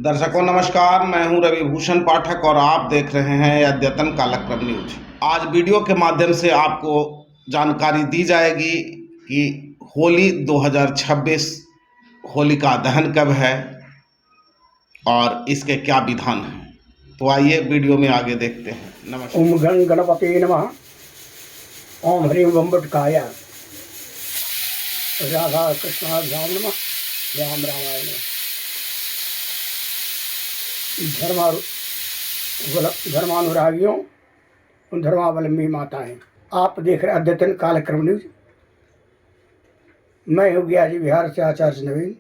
दर्शकों नमस्कार, मैं हूं रविभूषण पाठक और आप देख रहे हैं अद्यतन कालक्रम न्यूज। आज वीडियो के माध्यम से आपको जानकारी दी जाएगी कि होली 2026 होलिका दहन कब है और इसके क्या विधान हैं। तो आइए वीडियो में आगे देखते हैं। नमस्कार। ओम गण गणपते नमः। ओम ह्रीं बम्बटकाय। राधा कृष्णाभ्याम नमः। राम रामाय नमः। धर्मानुरागियों, धर्मावलंबी माताएं, आप देख रहे अद्यतन कालक्रम न्यूज। मैं हूँ गया जी बिहार से आचार्य नवीन।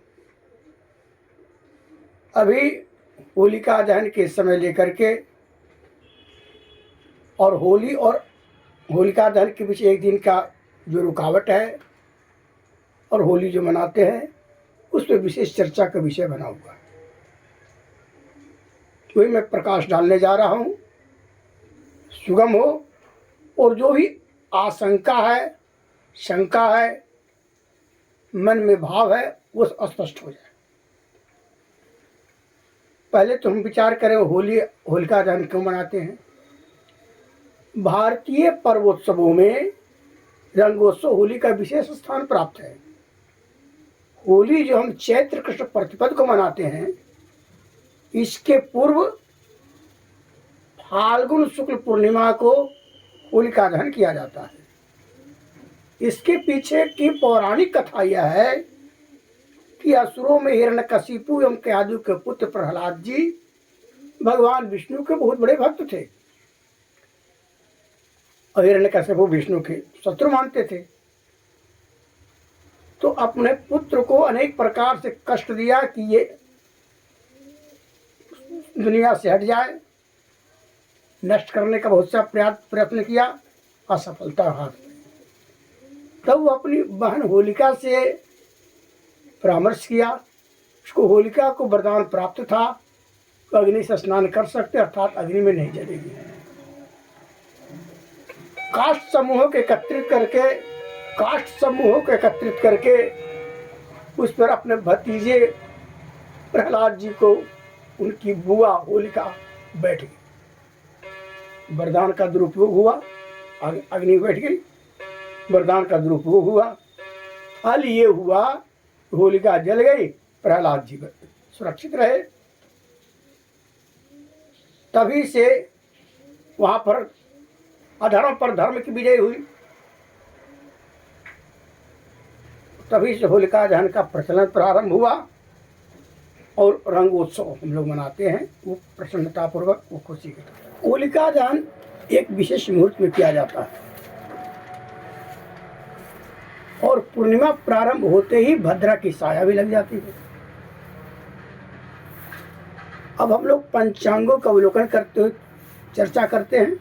अभी होलिका दहन के समय लेकर के और होली और होलिका दहन के बीच एक दिन का जो रुकावट है और होली जो मनाते हैं उस पर विशेष चर्चा का विषय बना हुआ है। वही मैं प्रकाश डालने जा रहा हूँ, सुगम हो और जो भी आशंका है, शंका है, मन में भाव है, वो स्पष्ट हो जाए। पहले तो हम विचार करें होलिका दहन क्यों मनाते हैं। भारतीय पर्वोत्सवों में रंगोत्सव होली का विशेष स्थान प्राप्त है। होली जो हम चैत्र कृष्ण प्रतिपद को मनाते हैं, इसके पूर्व फाल्गुन शुक्ल पूर्णिमा को होलिका दहन किया जाता है। इसके पीछे की पौराणिक कथा यह है कि असुरों में हिरण्यकशिपु एवं केतु के पुत्र प्रहलाद जी भगवान विष्णु के बहुत बड़े भक्त थे और हिरण्यकशिपु विष्णु के शत्रु मानते थे। तो अपने पुत्र को अनेक प्रकार से कष्ट दिया कि ये दुनिया से हट जाए, नष्ट करने का बहुत सा प्रयत्न किया, असफलता हाथ में। तब वो अपनी बहन होलिका से परामर्श किया। उसको होलिका को वरदान प्राप्त था, तो अग्नि से स्नान कर सकते, अर्थात अग्नि में नहीं जलेगी। काष्ठ समूहों को एकत्रित करके उस पर अपने भतीजे प्रहलाद जी को उनकी बुआ होलिका बैठ गई। वरदान का दुरुपयोग हुआ, अग्नि बैठ गई, वरदान का दुरुपयोग हुआ। फल ये हुआ होलिका जल गई, प्रहलाद जी सुरक्षित रहे। तभी से वहां पर अधर्म पर धर्म की विजय हुई। तभी से होलिका दहन का प्रचलन प्रारंभ हुआ और रंगोत्सव हम लोग मनाते हैं, वो प्रसन्नतापूर्वक, वो खुशी के साथ। होलिका दहन एक विशेष मुहूर्त में किया जाता है और पूर्णिमा प्रारंभ होते ही भद्रा की साया भी लग जाती है। अब हम लोग पंचांगों का अवलोकन करते हुए चर्चा करते हैं।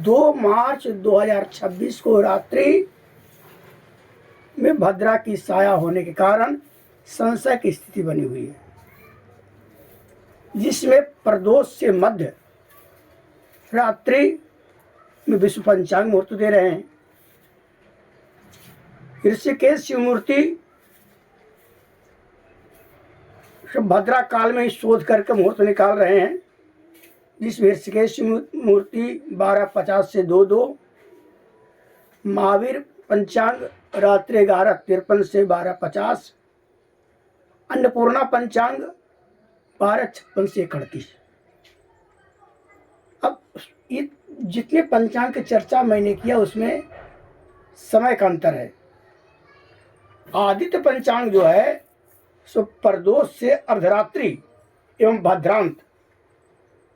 2 मार्च 2026 को रात्रि में भद्रा की साया होने के कारण संशय की स्थिति बनी हुई है, जिसमें प्रदोष से मध्य रात्रि में विश्व पंचांग मुहूर्त दे रहे हैं। ऋषिकेश शिव मूर्ति भद्रा काल में ही शोध करके मुहूर्त निकाल रहे हैं, जिसमें ऋषिकेश शिव मूर्ति 12:50 से 2:02, महावीर पंचांग रात्रि 11:53 से 12:50, अन्नपूर्णा पंचांग 12:56 से 31। अब ये जितने पंचांग की चर्चा मैंने किया उसमें समय का अंतर है। आदित्य पंचांग जो है सो प्रदोष से अर्धरात्रि एवं भद्रांत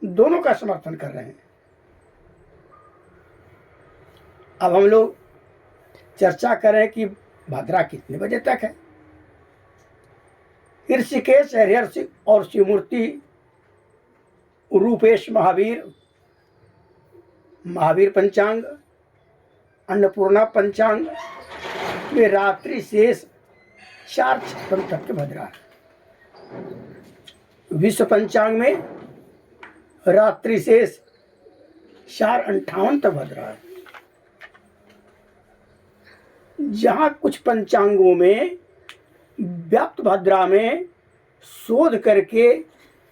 दोनों का समर्थन कर रहे हैं। अब हम लोग चर्चा करें कि भद्रा कितने बजे तक है। ऋषिकेश हरिहर और शिवमूर्ति रूपेश महावीर पंचांग, अन्नपूर्णा पंचांग में रात्रि शेष 4:56 तक के भद्रा है। विश्व पंचांग में रात्रि शेष 4:58 तक भद्रा है। जहां कुछ पंचांगों में व्याप्त भद्रा में शोध करके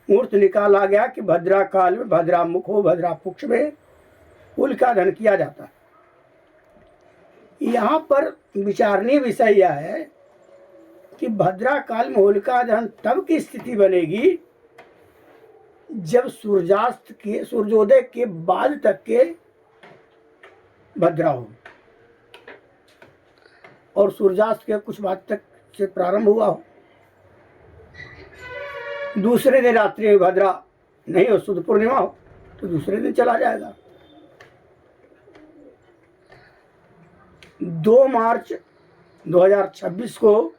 मुहूर्त निकाला गया कि भद्रा काल में भद्रा मुख हो भद्रा पुक्ष में होलिका दहन किया जाता है। यहाँ पर विचारणीय विषय यह है कि भद्रा काल में होलिका दहन तब की स्थिति बनेगी जब सूर्योदय के बाद तक के भद्रा हो और सूर्यास्त के कुछ बाद तक से प्रारंभ हुआ हो। दूसरे दिन रात्रि में भद्रा नहीं हो, शुद्ध पूर्णिमा हो, तो दूसरे दिन चला जाएगा। 2 मार्च 2026 को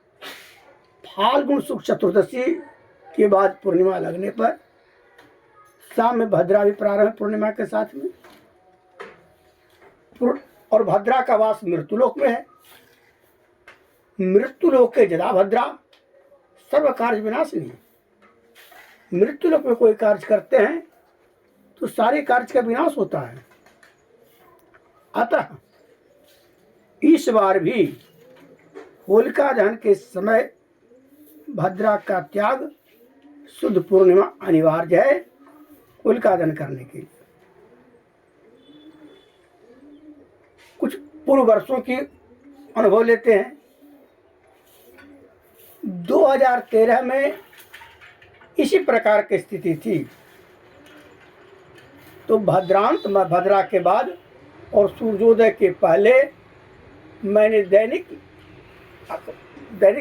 फाल्गुन शुक्ल चतुर्दशी के बाद पूर्णिमा लगने पर शाम में भद्रा भी प्रारंभ पूर्णिमा के साथ में, और भद्रा का वास मृत्युलोक में है। मृत्युलोक के जदा भद्रा सर्व कार्य विनाशिनी है। मृत्युलोक में कोई कार्य करते हैं तो सारे कार्य का विनाश होता है। अतः इस बार भी होलिका दहन के समय भद्रा का त्याग शुद्ध पूर्णिमा अनिवार्य है होलिका दहन करने के लिए। कुछ पूर्व वर्षों की अनुभव लेते हैं। 2013 में इसी प्रकार की स्थिति थी, तो भद्रांत में भद्रा के बाद और सूर्योदय के पहले मैंने दैनिक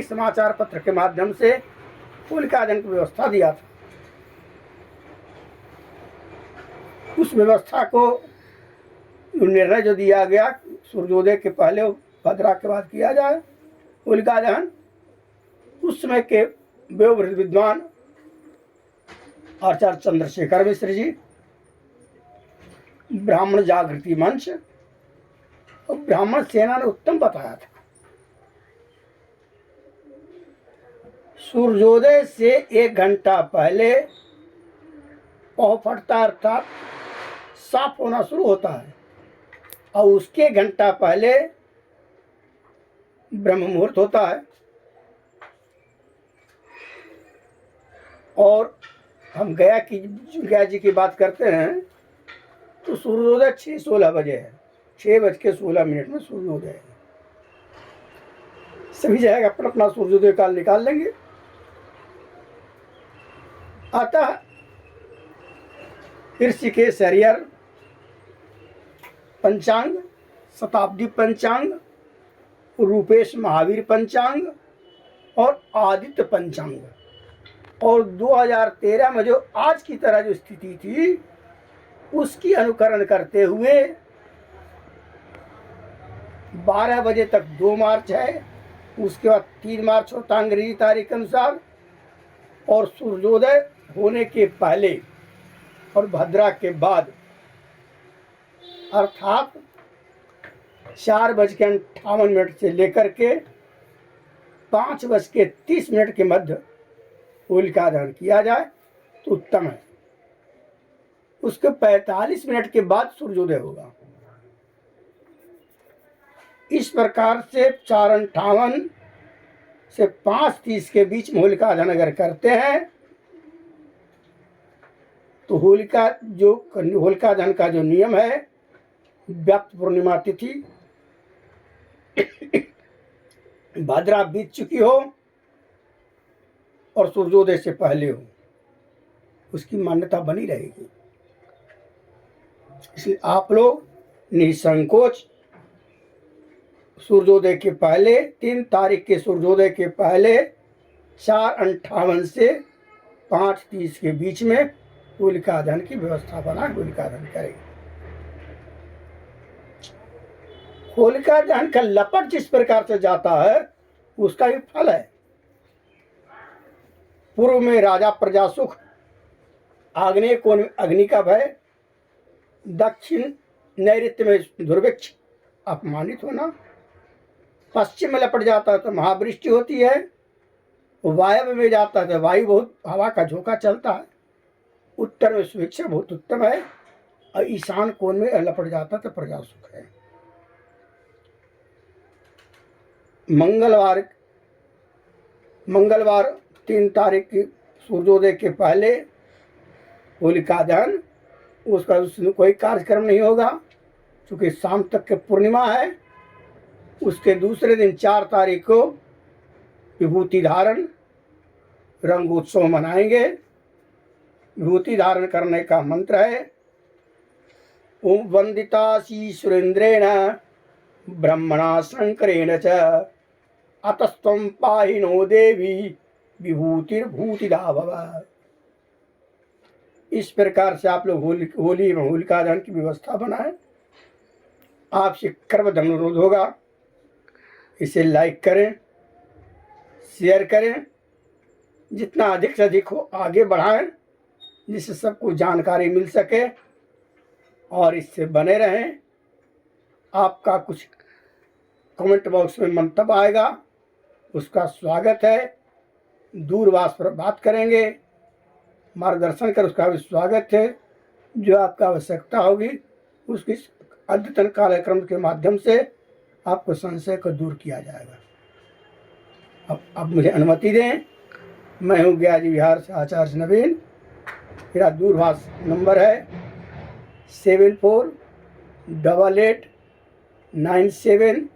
समाचार पत्र के माध्यम से होलिका दहन की व्यवस्था दिया था। उस व्यवस्था को निर्णय जो दिया गया सूर्योदय के पहले भद्रा के बाद किया जाए होलिका दहन, उस समय के वयोवृद्ध विद्वान आचार्य चंद्रशेखर मिश्र जी, ब्राह्मण जागृति मंच और ब्राह्मण सेना ने उत्तम बताया था। सूर्योदय से 1 घंटा पहले पौ फटता अर्थात साफ होना शुरू होता है और उसके घंटा पहले ब्रह्म मुहूर्त होता है। और हम गया जी की बात करते हैं तो सूर्योदय 6:16 बजे है, 6:16 में सूर्योदय है। सभी जगह अपना अपना सूर्योदय काल निकाल लेंगे। अतः ऋषिकेश हरिहर पंचांग, शताब्दी पंचांग, रूपेश महावीर पंचांग और आदित्य पंचांग, और 2013 में जो आज की तरह जो स्थिति थी उसकी अनुकरण करते हुए 12 बजे तक 2 मार्च है, उसके बाद 3 मार्च होता अंग्रेजी तारीख के अनुसार, और सूर्योदय होने के पहले और भद्रा के बाद अर्थात 4:58 से लेकर के 5:30 के मध्य होलिका दहन किया जाए तो उत्तम है। उसके 45 मिनट के बाद सूर्योदय होगा। इस प्रकार से 4:58 से 5:30 के बीच में होलिका दहन अगर करते हैं तो होलिका दहन का जो नियम है, व्याप्त पूर्णिमा तिथि भद्रा बीत चुकी हो और सूर्योदय से पहले हो, उसकी मान्यता बनी रहेगी। इसलिए आप लोग निसंकोच सूर्योदय के पहले 3 तारीख के सूर्योदय के पहले 4:58 से 5:30 के बीच में होलिका दहन की व्यवस्था बना होलिका दहन करें। होलिका दहन का लपट जिस प्रकार से जाता है उसका भी फल है। पूर्व में राजा प्रजासुख, आग्नेय कोण में अग्नि का भय, दक्षिण नैऋत्य में दुर्भिक्ष अपमानित होना, पश्चिम में लपट जाता है तो महावृष्टि होती है, वायव्य में जाता है तो वायु बहुत हवा का झोंका चलता है, उत्तर में सुभिक्षा बहुत उत्तम है, और ईशान कोण में लपट जाता है तो प्रजासुख है। मंगलवार 3 तारीख की सूर्योदय के पहले होलिका दहन, उसका उसमें कोई कार्यक्रम नहीं होगा क्योंकि शाम तक के पूर्णिमा है। उसके दूसरे दिन 4 तारीख को विभूति धारण रंगोत्सव मनाएंगे। विभूति धारण करने का मंत्र है ओम वंदितासी सुरेंद्रेण ब्रह्मणा शंकरेण च अतस्त्वं पाहि नो देवी विभूतिर्भूतिदा भव। इस प्रकार से आप लोग होली में होलिका दहन की व्यवस्था बनाएं। आपसे करबद्ध अनुरोध होगा, इसे लाइक करें, शेयर करें, जितना अधिक से अधिक हो आगे बढ़ाएं, जिससे सबको जानकारी मिल सके और इससे बने रहें। आपका कुछ कमेंट बॉक्स में मंतव्य आएगा, उसका स्वागत है। दूरभाष पर बात करेंगे, मार्गदर्शन कर उसका भी स्वागत है। जो आपका आवश्यकता होगी उसकी अद्यतन कार्यक्रम के माध्यम से आपको संशय को दूर किया जाएगा। अब मुझे अनुमति दें। मैं हूँ ग्याजी विहार से आचार्य नवीन। मेरा दूरभाष नंबर है 7488976003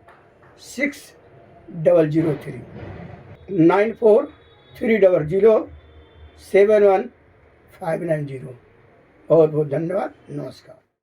9430071590। बहुत बहुत धन्यवाद। नमस्कार।